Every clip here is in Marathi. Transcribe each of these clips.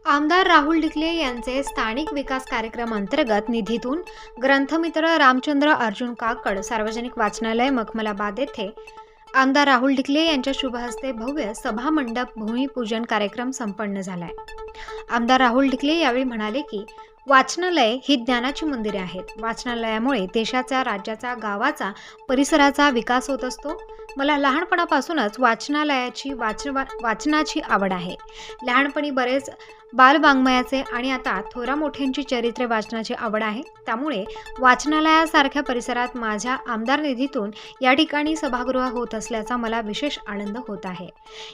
आमदार राहुल ढिकले यांचे स्थानिक विकास कार्यक्रम अंतर्गत निधीतून ग्रंथमित्र रामचंद्र अर्जुन काकड सार्वजनिक वाचनालय मखमलाबाद येथे आमदार राहुल ढिकले यांच्या शुभ हस्ते भव्य सभा मंडप भूमिपूजन कार्यक्रम संपन्न झालाय। आमदार राहुल ढिकले यावेळी म्हणाले की वाचनालय ही ज्ञानाची मंदिरे आहेत। वाचनालयामुळे देशाचा, राज्याचा, गावाचा, परिसराचा विकास होत असतो। मला लहानपणापासूनच वाचनाची आवड आहे। लहानपणी बरेच बालवाङ्मयाचे आणि आता थोरा मोठ्यांची चरित्रे वाचनाची आवड आहे। त्यामुळे वाचनालयासारख्या परिसरात माझ्या आमदार निधीतून या ठिकाणी सभागृह होत असल्याचा मला विशेष आनंद होत आहे।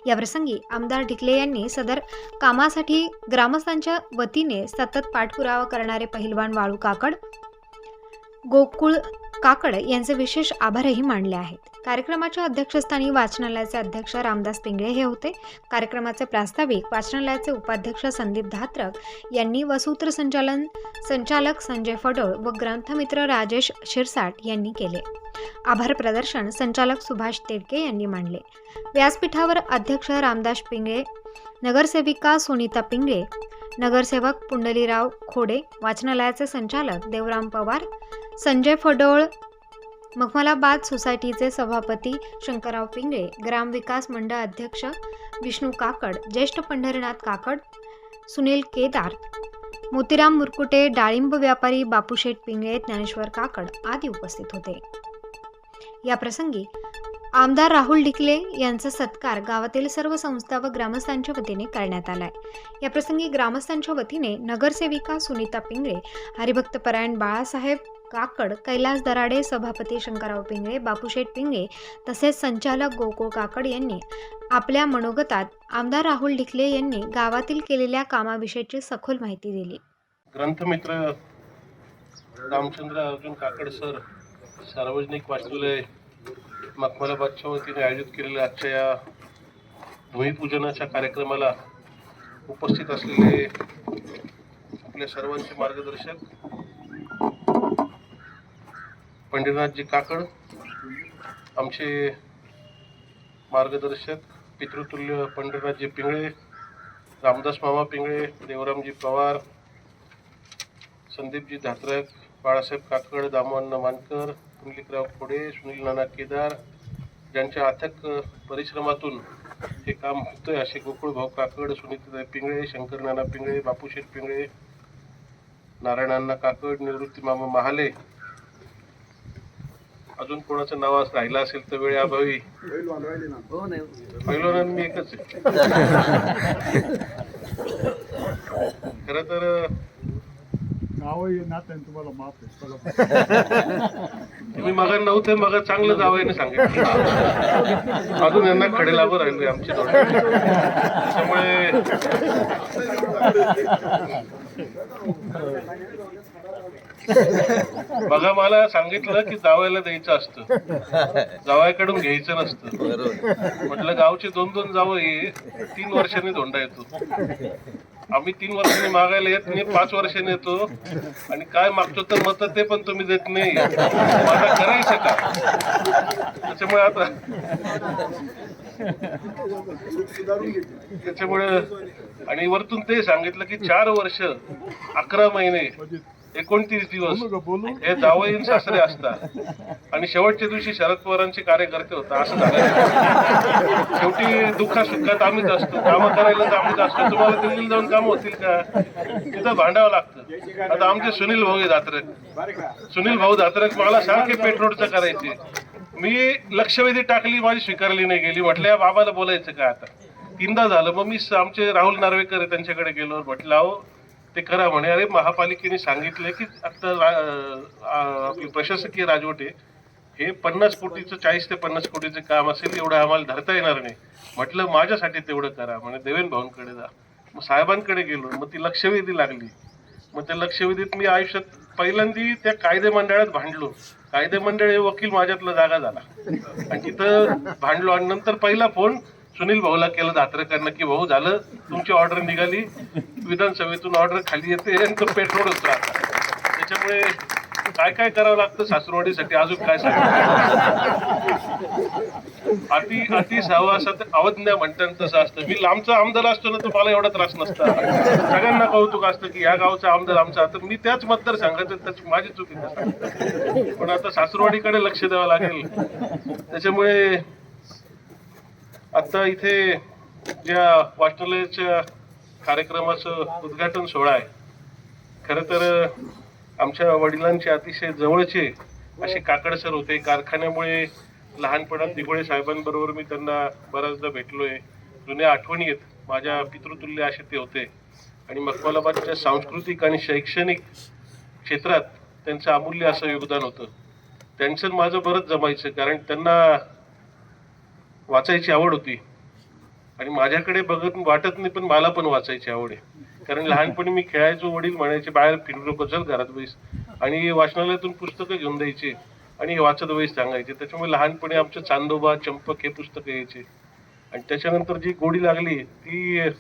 याप्रसंगी आमदार ढिकले यांनी सदर कामासाठी ग्रामस्थांच्या वतीने सतत पाठपुरावा करणारे पहिलवान वाळू काकड, गोकुळ काकड यांचे विशेष आभारही मानले आहेत। कार्यक्रमाच्या अध्यक्षस्थानी वाचनालयाचे अध्यक्ष रामदास पिंगळे हे होते। कार्यक्रमाचे प्रास्ताविक वाचनालयाचे उपाध्यक्ष संदीप धात्रक यांनी व संचालक संजय फडोळ व ग्रंथमित्र राजेश शिरसाट यांनी केले। आभार प्रदर्शन संचालक सुभाष तेडके यांनी मांडले। व्यासपीठावर अध्यक्ष रामदास पिंगळे, नगरसेविका सुनीता पिंगळे, नगरसेवक पुंडलीराव खोडे, वाचनालयाचे संचालक देवराम पवार, संजय फडोळ, मखमलाबाद सोसायटीचे सभापती शंकरराव पिंगळे, ग्रामविकास मंडळ अध्यक्ष विष्णू काकड, ज्येष्ठ पंढरीनाथ काकड, सुनील केदार, मोतीराम मुरकुटे, डाळिंब व्यापारी बापूशेठ पिंगळे, ज्ञानेश्वर काकड आदी उपस्थित होते। या प्रसंगी आमदार राहुल ढिकले यांचा सत्कार गावातील सर्व संस्था व ग्रामस्थांच्या वतीने करण्यात आलाय। या प्रसंगी ग्रामस्थांच्या वतीने नगरसेविका सुनीता पिंगळे, हरिभक्तपरायण बाळासाहेब काकड, कैलास दराडे, सभापती शंकरराव पिंगळे, बापूशेठ पिंगळे तसेच संचालक गोकुळ काकड यांनी आपल्या मनोगतात आमदार राहुल ढिकले यांनी गावातील केलेल्या कामाविषयीची सखोल माहिती दिली। ग्रंथमित्र रामचंद्र अर्जुन काकड सर सार्वजनिक वाचनालय मखमलाबादच्या वतीने आयोजित केलेल्या आजच्या या भूमिपूजनाच्या कार्यक्रमाला उपस्थित असलेले आपल्या सर्वांचे मार्गदर्शक पंढरीनाथजी काकड, आमचे मार्गदर्शक पितृतुल्य पंढरीनाथजी पिंगळे, रामदास मामा पिंगळे, देवरामजी पवार, संदीपजी धात्रक, बाळासाहेब काकड, दामोअण्णा मानकर, पुंडलिकराव खोडे, सुनील नाना केदार, ज्यांच्या अथक परिश्रमातून हे काम होतंय असे गोकुळ भाऊ काकड, सुनीता पिंगळे, शंकर नाना पिंगळे, बापूशेठ पिंगळे, नारायणांना काकड, निवृत्ती मामा महाले, अजून कोणाचं नाव राहिलं असेल तर वेळेअभावी पहिलवान मी एकच आहे। खरं तर तुम्ही मग नव्हते, मग चांगलं जावं सांगितलं, अजून यांना खडे लागू राहिले आमचे डोळे। त्यामुळे बघा, मला सांगितलं की जावयाला द्यायचं असतं, जावयाकडून घ्यायचं नसतं। म्हटलं गावचे 2-2 जावई 3 वर्षांनी धोंडा येतो, आम्ही 3 वर्षांनी मागायला येत नाही, 5 वर्षांनी येतो आणि काय मागतो तर मत ते पण तुम्ही देत नाही, आता करायचं का? त्याच्यामुळे आणि वरतून ते सांगितलं की 4 वर्ष 11 महिने 29 दिवस हे जावईन सासरे असतात आणि शेवटच्या दिवशी शरद पवारांचे कार्यकर्ते होता, असं झालं। शेवटी दुःखा सुखात आम्हीच असतो, कामं करायला तर आम्हीच असतो। तुम्हाला दिल्लीला जाऊन काम होतील का? तिथं भांडावं लागतं। आता आमचे सुनील भाऊ धात्रक मला सारखे पेट्रोलचं करायचे, मी लक्षवेधी टाकली, माझी स्वीकारली नाही गेली। म्हटलं या बाबाला बोलायचं का? आता 3दा झालं। मग मी आमचे राहुल नार्वेकर त्यांच्याकडे गेलो, म्हटलं अहो ते करा म्हणे। अरे महापालिकेने सांगितले की आता आपली प्रशासकीय राजवट हे 50 कोटीचं 40 ते 50 कोटीचं काम असेल, एवढं आम्हाला धरता येणार नाही। म्हटलं माझ्यासाठी तेवढं करा म्हणे, देवेन भाऊंकडे जा। मग साहेबांकडे गेलो, मग ती लक्षवेधी लागली। मग त्या लक्षवेधीत मी आयुष्यात पहिल्यांदा त्या कायदे मंडळात भांडलो। कायदे मंडळ हे वकील माझ्यातला जागा झाला आणि तिथं भांडलो आणि नंतर पहिला फोन सुनील भाऊला केलं धात्रकांना की भाऊ झालं, तुमची ऑर्डर निघाली, विधानसभेतून ऑर्डर खाली येते आणि तो पेट्रोलच राहता। त्याच्यामुळे काय काय करावं लागतं सासरवाडीसाठी, अजून काय सांगायचं? अति सहवासात अवज्ञा म्हणतात तसं असतं. मी लांबचा आमदार असतो ना तर मला एवढा त्रास नसता. सगळ्यांना कौतुक असतं की या गावचा आमदार आमचा, तर मी त्याच मतदारसंघात त्याची माझी चुकी नसते. पण आता सासरवाडीकडे लक्ष द्यावं लागेल. त्याच्यामुळे आता इथे ज्या वाचनालयाच्या कार्यक्रमाचं उद्घाटन सोहळा आहे, खरं तर आमच्या वडिलांचे अतिशय जवळचे असे काकड सर होते. कारखान्यामुळे लहानपणात दिघोळे साहेबांबरोबर मी त्यांना बऱ्याचदा भेटलोय. जुन्या आठवणी आहेत. माझ्या पितृतुल्य असे ते होते आणि मखमलाबादच्या सांस्कृतिक आणि शैक्षणिक क्षेत्रात त्यांचं अमूल्य असं योगदान होतं. त्यांचं माझं बरंच जमायचं, कारण त्यांना वाचायची आवड होती आणि माझ्याकडे बघत वाटत नाही, पण मला पण वाचायची आवड आहे. कारण लहानपणी मी खेळायचो, वडील म्हणायचे बाहेर फिरू नको, चल घरात बैस, आणि वाचनालयातून पुस्तकं घेऊन द्यायचे आणि हे वाचत बैस सांगायचे. त्याच्यामुळे लहानपणी आमचं चांदोबा, चंपक हे पुस्तकं यायचे. आणि त्याच्यानंतर जी गोडी लागली ती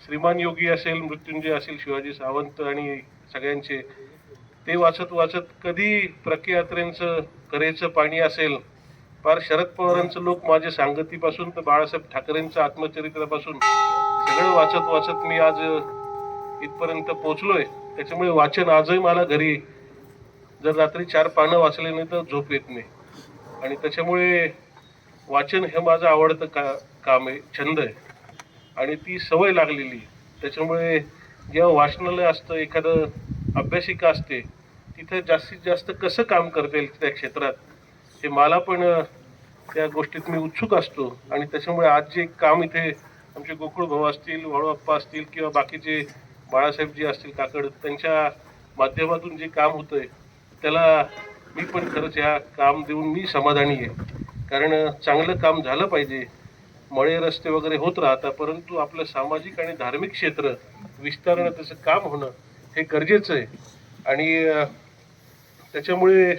श्रीमान योगी असेल, मृत्युंजय असेल, शिवाजी सावंत आणि सगळ्यांचे, ते वाचत वाचत कधी प्रख्यात्रेंचं करेचं पाणी असेल, फार शरद पवारांचं लोक माझ्या सांगतीपासून तर बाळासाहेब ठाकरेंचं आत्मचरित्रापासून सगळं वाचत वाचत मी आज इथपर्यंत पोहोचलोय. त्याच्यामुळे वाचन आजही मला घरी जर रात्री 4 पानं वाचले नाही तर झोप येत नाही. आणि त्याच्यामुळे वाचन हे माझं आवडतं काम आहे, छंद आहे आणि ती सवय लागलेली. त्याच्यामुळे जेव्हा वाचनालय असतं, एखादं अभ्यासिका असते, तिथं जास्तीत जास्त कसं काम करता येईल त्या क्षेत्रात, हे मला पण त्या गोष्टीत मी उत्सुक असतो. आणि त्याच्यामुळे आज जे काम इथे आमचे गोकुळ भाऊ असतील, वाळूअप्पा असतील किंवा बाकीचे बाळासाहेबजी असतील काकड, त्यांच्या माध्यमातून जे काम होतंय त्याला मी पण खरंच ह्या काम देऊन मी समाधानी आहे. कारण चांगलं काम झालं पाहिजे. मळे रस्ते वगैरे होत राहतात, परंतु आपलं सामाजिक आणि धार्मिक क्षेत्र विस्तारणं, त्याचं काम होणं हे गरजेचं आहे. आणि त्याच्यामुळे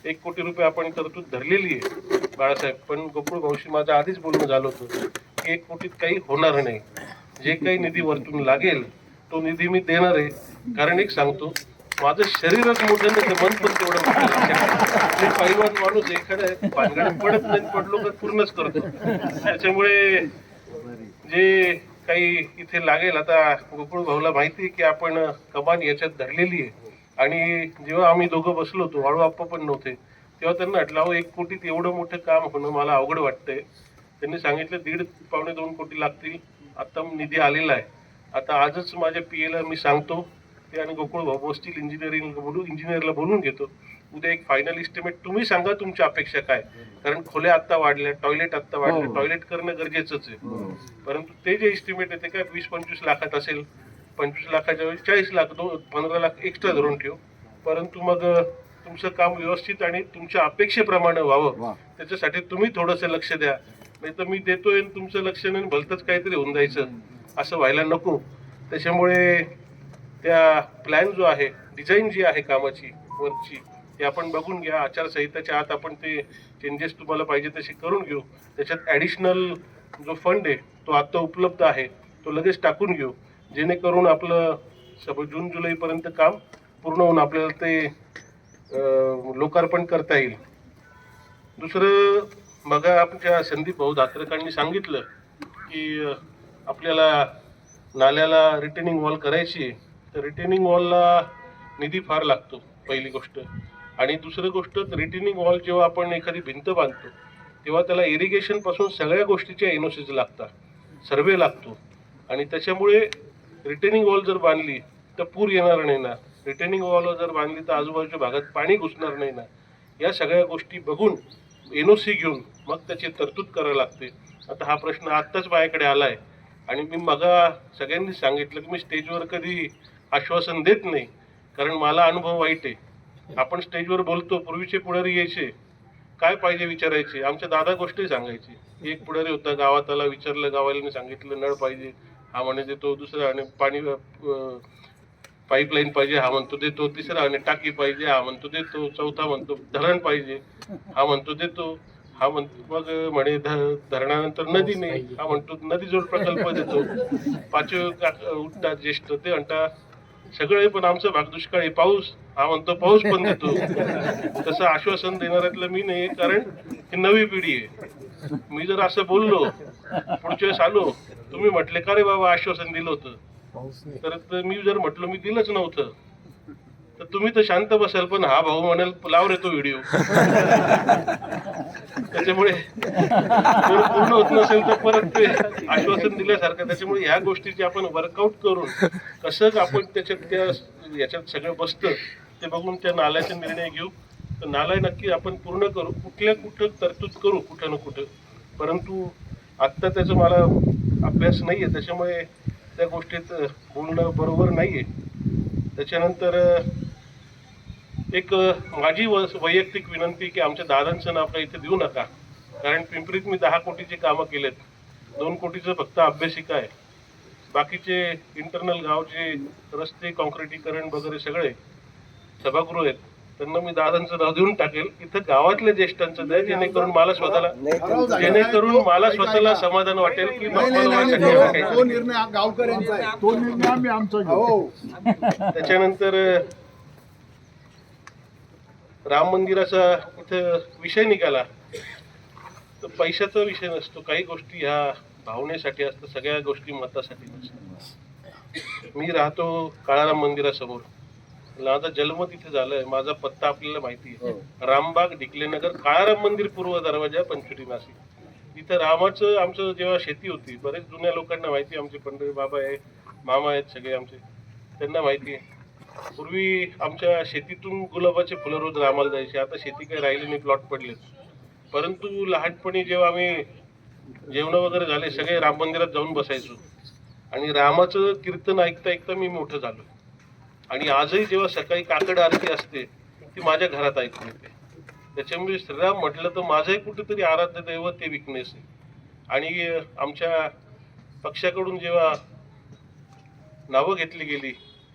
1 कोटी रुपये आपण तरतूद धरलेली आहे बाळासाहेब. पण गोकुळ भाऊशी माझं आधीच बोलणं झालं होतं की 1 कोटीत काही होणार नाही. जे काही निधी वरतून लागेल तो निधी मी देणार आहे. कारण एक सांगतो, माझं शरीरच मोठं नाही तर मन पण तेवढं मोठं. मी पैलवान माणूस एखाद्या भानगडीत पडत नाही, पडलो तर पूर्णच करतो. त्याच्यामुळे जे काही इथे लागेल, आता गोकुळ भाऊला माहिती आहे की आपण कमान याच्यात धरलेली आहे. आणि जेव्हा आम्ही दोघं बसलो होतो, वाळूअप्पा पण नव्हते, तेव्हा त्यांना म्हटलं, अहो 1 कोटीत एवढं मोठं काम होणं मला अवघड वाटतंय. त्यांनी सांगितलं 1.5-2 कोटी लागतील. आता निधी आलेला आहे. आता आजच माझ्या पीएला मी सांगतो ते, आणि गोकुळ भाऊ बसतील, इंजिनियरला बोलून घेतो. उद्या एक फायनल इस्टिमेट तुम्ही सांगा तुमच्या अपेक्षा काय. कारण खोल्या आत्ता वाढल्या, टॉयलेट आत्ता वाढलं, टॉयलेट करणं गरजेचंच आहे. परंतु ते जे इस्टिमेट आहे ते काय 20-25 लाखात असेल. 25 लाखाच्या वेळी 40 लाख, 15 लाख एक्स्ट्रा धरून ठेव. परंतु मग तुमचं काम व्यवस्थित आणि तुमच्या अपेक्षेप्रमाणे व्हावं, त्याच्यासाठी तुम्ही थोडंसं लक्ष द्या. नाही तर मी देतोय आणि तुमचं लक्ष नाही, भलतंच काहीतरी होऊन जायचं, असं व्हायला नको. त्याच्यामुळे त्या प्लॅन जो आहे, डिझाईन जी आहे कामाची वरची, ते आपण बघून घ्या. आचारसंहिताच्या आत आपण ते चेंजेस तुम्हाला पाहिजे तसे करून घेऊ. त्याच्यात ॲडिशनल जो फंड आहे तो आत्ता उपलब्ध आहे, तो लगेच टाकून घेऊ, जेणेकरून आपलं जून-जुलैपर्यंत काम पूर्ण होऊन आपल्याला ते लोकार्पण करता येईल. दुसरं, मग आमच्या संदीप भाऊ धात्रकांनी सांगितलं की आपल्याला नाल्याला रिटेनिंग वॉल करायची. तर रिटेनिंग वॉलला निधी फार लागतो, पहिली गोष्ट. आणि दुसरी गोष्ट, रिटेनिंग वॉल जेव्हा आपण एखादी भिंत बांधतो तेव्हा त्याला इरिगेशन पासून सगळ्या गोष्टीच्या एनओसीज लागतात, सर्वे लागतो. आणि त्याच्यामुळे रिटेनिंग वॉल जर बांधली तर पूर येणार नाही ना, रिटेनिंग वॉल जर बांधली तर आजूबाजूच्या भागात पाणी घुसणार नाही ना. या सगळ्या गोष्टी बघून एनओसी घेऊन मग त्याची तरतूद करावी लागते. आता हा प्रश्न आत्ताच माझ्याकडे आला आहे आणि मी मगा सगळ्यांनीच सांगितलं की मी स्टेजवर कधी आश्वासन देत नाही, कारण मला अनुभव वाईट आहे. आपण स्टेजवर बोलतो, पूर्वीचे पुढारी यायचे, काय पाहिजे विचारायचे, आमच्या दादा गोष्टी सांगायची. एक पुढारी होता, गावात आला, विचारलं, गावाला सांगितलं नळ पाहिजे, हा म्हणे देतो. दुसरा आणि पाणी पाईपलाईन पाहिजे, हा म्हणतो देतो. तिसरा आणि टाकी पाहिजे, हा म्हणतो देतो. चौथा म्हणतो धरण पाहिजे, हा म्हणतो देतो. हा म्हणतो मग म्हणे धरणानंतर नदी नाही, हा म्हणतो नदी जोड प्रकल्प देतो. 5वे उठतात ज्येष्ठ, ते म्हणतात सगळे पण आमचा भाग दुष्काळी, पाऊस, हा म्हणतो पाऊस पण देतो. तसं आश्वासन देणाऱ्यातलं मी नाही, कारण ही नवी पिढी आहे. मी जर असं बोललो, पुढच्या वेळेस आलो, तुम्ही म्हटले का रे बाबा आश्वासन दिलं होतं, तर मी जर म्हटलो मी दिलंच नव्हतं, तर तुम्ही तर शांत बसाल, पण हा भाऊ म्हणाल लाव रे तो व्हिडिओ. त्याच्यामुळे जर पूर्ण होत नसेल तर परत ते आश्वासन दिल्यासारखं. त्याच्यामुळे ह्या गोष्टीची आपण वर्कआउट करून कसं आपण त्याच्यात याच्यात सगळं बसतं ते बघून त्या नाल्याचे निर्णय घेऊ. तर नाला नक्की आपण पूर्ण करू, कुठं तरतूद करू कुठं ना कुठं, परंतु आत्ता त्याचा मला अभ्यास नाहीये, त्याच्यामुळे त्या गोष्टीत बोलणं बरोबर नाहीये. त्याच्यानंतर एक माझी वैयक्तिक विनंती की आमच्या दादांचं नाव काही इथे देऊ नका, कारण पिंपरीत मी 10 कोटीची कामं केलेत, 2 कोटीचं फक्त अभ्यासिका आहे. बाकीचे इंटरनल गावचे रस्ते, कॉन्क्रिटीकरण वगैरे सगळे सभागृह आहेत, त्यांना मी दादांचं नाव देऊन टाकेल. इथं गावातल्या ज्येष्ठांचं द्या, जेणेकरून मला स्वतःला समाधान वाटेल की तो निर्णय गावकऱ्यांचा आहे, तो निर्णय आम्ही आमचा घेऊ. त्याच्यानंतर राम मंदिराचा इथं विषय निघाला, तर पैशाचा विषय नसतो, काही गोष्टी ह्या भावनेसाठी असतात, सगळ्या गोष्टी मतासाठी नसतात. मी राहतो काळाराम मंदिरासमोर, माझा जन्म तिथे झालाय, माझा पत्ता आपल्याला माहिती आहे, रामबाग, ढिकलेनगर, काळाराम मंदिर, पूर्व दरवाजा, पंचवटी, नाशिक. तिथं रामाचं आमचं जेव्हा शेती होती, बरेच जुन्या लोकांना माहिती, आमचे पंढरी बाबा आहे, मामा आहेत सगळे आमचे, त्यांना माहिती आहे. पूर्वी आमच्या शेतीतून गुलाबाचे फुलं रोज रामाला जायचे, आता शेती काही राहिली नाही, प्लॉट पडलेत. परंतु लहानपणी जेव्हा आम्ही जेवण वगैरे झाले, सगळे राम मंदिरात जाऊन बसायचो आणि रामाचं कीर्तन ऐकता ऐकता मी मोठं झालो. आणि आजही जेव्हा सकाळी काकड आरती असते ती माझ्या घरात ऐकून येते. त्याच्यामुळे श्रीराम म्हटलं तर माझंही कुठेतरी आराध्य दैवत ते विकनेस आहे. आणि आमच्या पक्षाकडून जेव्हा नावं घेतली गेली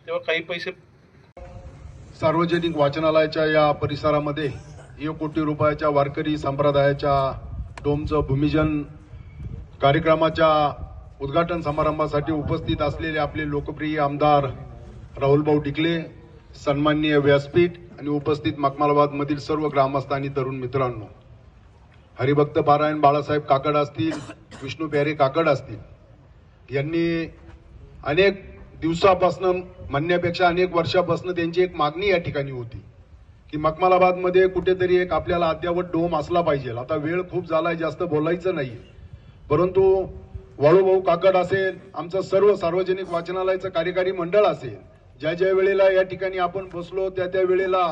तेव्हा काही पैसे सार्वजनिक वाचनालयाच्या या परिसरामध्ये 1 कोटी रुपयाच्या वारकरी संप्रदायाच्या डोमचं भूमिजन कार्यक्रमाच्या उद्घाटन समारंभासाठी उपस्थित असलेले आपले लोकप्रिय आमदार राहुलभाऊ ढिकले, सन्माननीय व्यासपीठ आणि उपस्थित मखमालाबाद मधील सर्व ग्रामस्थ आणि तरुण मित्रांनो, हरिभक्त पारायण बाळासाहेब काकड असतील, विष्णू प्यारे काकड असतील, यांनी अनेक दिवसापासून म्हणण्यापेक्षा अनेक वर्षापासून त्यांची एक मागणी या ठिकाणी होती की मखमालाबाद मध्ये कुठेतरी एक आपल्याला अद्यावत डोम असला पाहिजे. आता वेळ खूप झालाय, जास्त बोलायचं नाही, परंतु वाळूभाऊ काकड असेल, आमचं सर्व सार्वजनिक वाचनालयाचं कार्यकारी मंडळ असेल, ज्या ज्या वेळेला या ठिकाणी आपण बसलो त्या त्या वेळेला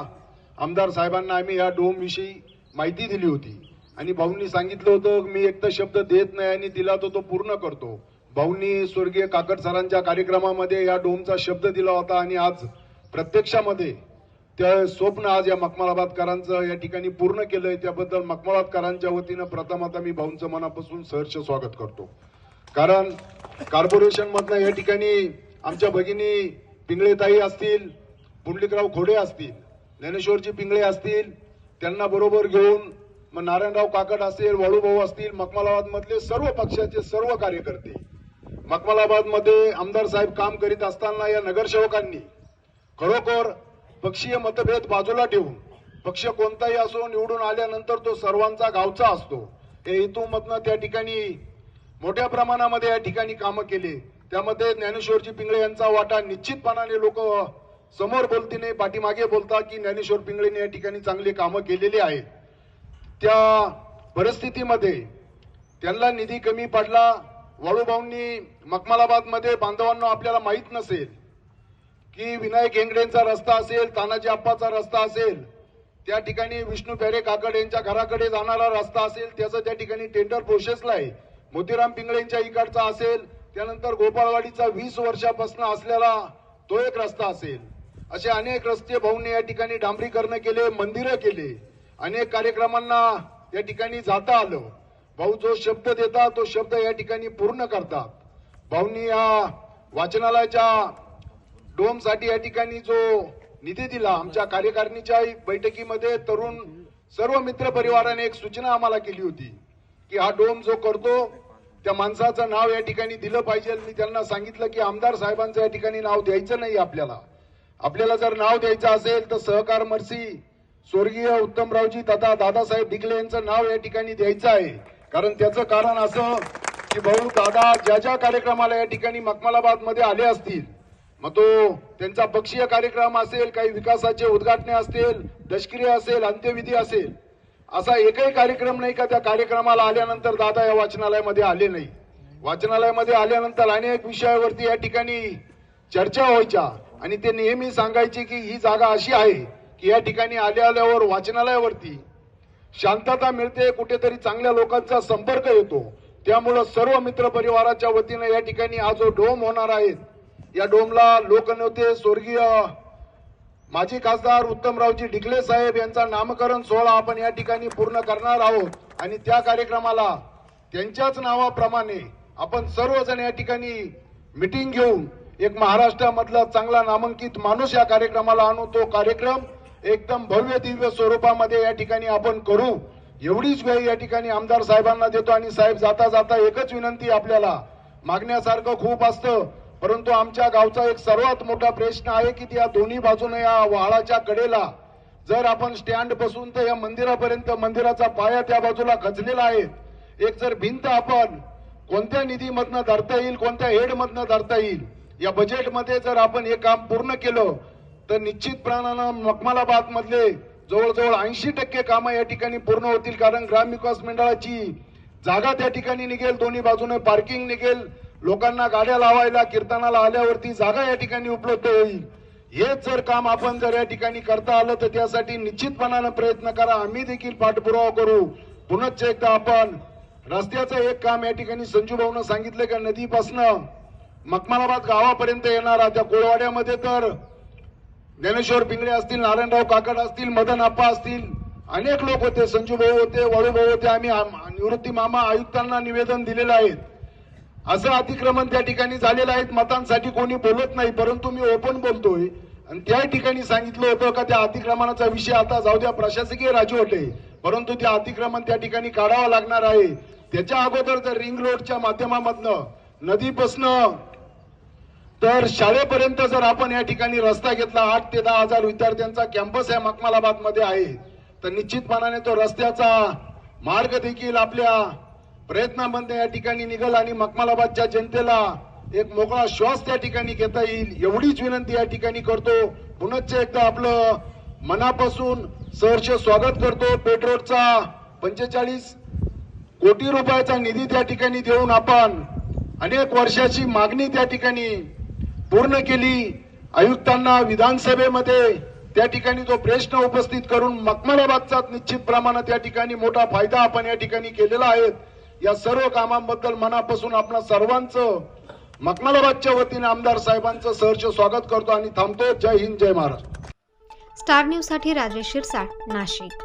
आमदार साहेबांना आम्ही या डोम विषयी माहिती दिली होती आणि भाऊंनी सांगितलं होतं मी एक तर शब्द देत नाही आणि दिला तो पूर्ण करतो. भाऊंनी स्वर्गीय काकड सरांच्या कार्यक्रमामध्ये या डोमचा शब्द दिला होता आणि आज प्रत्यक्षामध्ये त्या स्वप्न आज या मखमालाबादकरांचं या ठिकाणी पूर्ण केलंय. त्याबद्दल मखमालाबादकरांच्या वतीनं प्रथम आता मी भाऊंचं मनापासून सहर्ष स्वागत करतो. कारण कॉर्पोरेशन मधनं या ठिकाणी आमच्या भगिनी पिंगळेताई असतील, पुंडलिकराव खोडे असतील, ज्ञानेश्वरजी पिंगळे असतील, त्यांना बरोबर घेऊन मग नारायणराव काकड असेल, वाळूभाऊ असतील, मखमालाबाद मधले सर्व पक्षाचे सर्व कार्यकर्ते, मखमालाबाद मध्ये आमदार साहेब काम करीत असताना या नगरसेवकांनी खरोखर पक्षीय मतभेद बाजूला ठेवून पक्ष कोणताही असो निवडून आल्यानंतर तो सर्वांचा गावचा असतो हे हेतूमधनं त्या ठिकाणी मोठ्या प्रमाणामध्ये या ठिकाणी कामं केले. त्यामध्ये ज्ञानेश्वरजी पिंगळे यांचा वाटा निश्चितपणाने लोक समोर बोलती नाही, पाठीमागे बोलतात की ज्ञानेश्वर पिंगळेने या ठिकाणी चांगली कामं केलेली आहेत. त्या परिस्थितीमध्ये त्यांना निधी कमी पडला. वाळूभाऊंनी मखमालाबाद मध्ये बांधवांना आपल्याला माहित नसेल की विनायक हेंगडेंचा रस्ता असेल, तानाजी आप्पाचा रस्ता असेल, त्या ठिकाणी विष्णू प्यारे काकड यांच्या घराकडे जाणारा रस्ता असेल त्याचं त्या ठिकाणी टेंडर प्रोसेसला आहे. मोतीराम पिंगळेंच्या इकडचा असेल, त्यानंतर गोपाळवाडीचा 20 वर्षापासून असलेला तो एक रस्ता असेल, असे अनेक रस्ते भाऊंनी या ठिकाणी डांबरीकरण केले, मंदिरं केले, अनेक कार्यक्रमांना या ठिकाणी जाता आलं. भाऊ जो शब्द देतात तो शब्द या ठिकाणी पूर्ण करतात. भाऊंनी या वाचनालयाच्या डोमसाठी या ठिकाणी जो निधी दिला, आमच्या कार्यकारिणीच्या बैठकीमध्ये तरुण सर्व मित्र परिवाराने एक सूचना आम्हाला केली होती की हा डोम जो करतो त्या माणसाचं नाव या ठिकाणी दिलं पाहिजे. मी त्यांना सांगितलं की आमदार साहेबांचं या ठिकाणी नाव द्यायचं नाही, आपल्याला जर नाव द्यायचं असेल तर सहकार मर्सी स्वर्गीय उत्तमरावजी तथा दादासाहेब ढिकले यांचं नाव या ठिकाणी द्यायचं आहे. कारण त्याचं कारण असं की भाऊ दादा ज्या कार्यक्रमाला या ठिकाणी मखमलाबाद मध्ये आले असतील, मग तो त्यांचा पक्षीय कार्यक्रम असेल, काही विकासाचे उद्घाटने असतील, दशक्रिया असेल, अंत्यविधी असेल, असा एकही कार्यक्रम नाही का त्या कार्यक्रमाला आल्यानंतर दादा या वाचनालयामध्ये आले नाही. वाचनालयामध्ये आल्यानंतर अनेक विषयावरती या ठिकाणी चर्चा व्हायच्या आणि ते नेहमी सांगायचे की ही जागा अशी आहे की या ठिकाणी आल्यावर वाचनालयावरती शांतता मिळते, कुठेतरी चांगल्या लोकांचा संपर्क येतो. त्यामुळं सर्व मित्र परिवाराच्या वतीने या ठिकाणी हा जो डोम होणार आहे, या डोमला लोकनेते स्वर्गीय माजी खासदार उत्तमरावजी डिकले साहेब यांचा नामकरण सोहळा आपण या ठिकाणी पूर्ण करणार आहोत आणि त्या कार्यक्रमाला त्यांच्याच नावाप्रमाणे आपण सर्वजण या ठिकाणी मिटिंग घेऊन एक महाराष्ट्रामधला चांगला नामांकित माणूस या कार्यक्रमाला आणू. तो कार्यक्रम एकदम भव्य दिव्य स्वरूपामध्ये या ठिकाणी आपण करू, एवढीच वेळ या ठिकाणी आमदार साहेबांना देतो. आणि साहेब जाता जाता एकच विनंती, आपल्याला मागण्यासारखं खूप असतं, परंतु आमच्या गावचा एक सर्वात मोठा प्रश्न आहे की त्या दोन्ही बाजूने या वहाळाच्या कडेला जर आपण स्टँड बसून तर या मंदिरापर्यंत मंदिराचा पाया त्या बाजूला खचलेला आहे. एक जर भिंत आपण कोणत्या निधीमधनं धरता येईल, कोणत्या हेडमधनं धरता येईल, या बजेटमध्ये जर आपण हे काम पूर्ण केलं तर निश्चितपणानं मखमलाबाद मधले जवळजवळ 80% कामं या ठिकाणी पूर्ण होतील. कारण ग्रामविकास मंडळाची जागा त्या ठिकाणी निघेल, दोन्ही बाजूने पार्किंग निघेल, लोकांना गाड्या लावायला कीर्तनाला आल्यावरती जागा या ठिकाणी उपलब्ध होईल. हेच जर काम आपण जर या ठिकाणी करता आलं तर त्यासाठी निश्चितपणानं प्रयत्न करा, आम्ही देखील पाठपुरावा करू. पुनश्च एकदा आपण रस्त्याचं एक काम या ठिकाणी संजू भाऊनं सांगितलं की नदीपासनं मखमलाबाद गावापर्यंत येणारा त्या कोळवाड्यामध्ये तर ज्ञानेश्वर पिंगळे असतील, नारायणराव काकड असतील, मदन आप्पा असतील, अनेक लोक होते, संजू भाऊ होते, वाळू भाऊ होते. आम्ही निवृत्ती मामा आयुक्तांना निवेदन दिलेलं आहे. असं अतिक्रमण त्या ठिकाणी झालेलं आहे, मतांसाठी कोणी बोलत नाही, परंतु मी ओपन बोलतोय. आणि त्या ठिकाणी सांगितलं होतं का त्या अतिक्रमणाचा विषय आता जाऊ द्या, प्रशासकीय राजवट आहे, परंतु त्या अतिक्रमण त्या ठिकाणी काढावं लागणार आहे. त्याच्या अगोदर जर रिंग रोडच्या माध्यमामधनं नदीपासनं तर शाळेपर्यंत जर आपण या ठिकाणी रस्ता घेतला, 8 ते 10 हजार विद्यार्थ्यांचा कॅम्पस या मखमलाबाद मध्ये आहे, तर निश्चितपणाने तो रस्त्याचा मार्ग देखील आपल्या प्रयत्नांमध्ये या ठिकाणी निघेल आणि मखमलाबादच्या जनतेला एक मोकळा श्वास त्या ठिकाणी घेता येईल. एवढीच विनंती या ठिकाणी करतो. पुनश्च एकदा आपलं मनापासून सहर्ष स्वागत करतो. पेट्रोलचा 45 कोटी रुपयाचा निधी त्या ठिकाणी देऊन आपण अनेक वर्षाची मागणी त्या ठिकाणी पूर्ण केली. आयुक्तांना विधानसभेमध्ये त्या ठिकाणी तो प्रश्न उपस्थित करून मखमलाबादचा निश्चित प्रमाणात त्या ठिकाणी मोठा फायदा आपण या ठिकाणी केलेला आहे. या सर्व कामांबद्दल मनापासून आपणा सर्वांचं मखमलाबादच्या वतीने आमदार साहेबांचं सहर्ष स्वागत करतो आणि थांबतो. जय हिंद, जय महाराष्ट्र. स्टार न्यूजसाठी राजेश शिरसाट, नाशिक.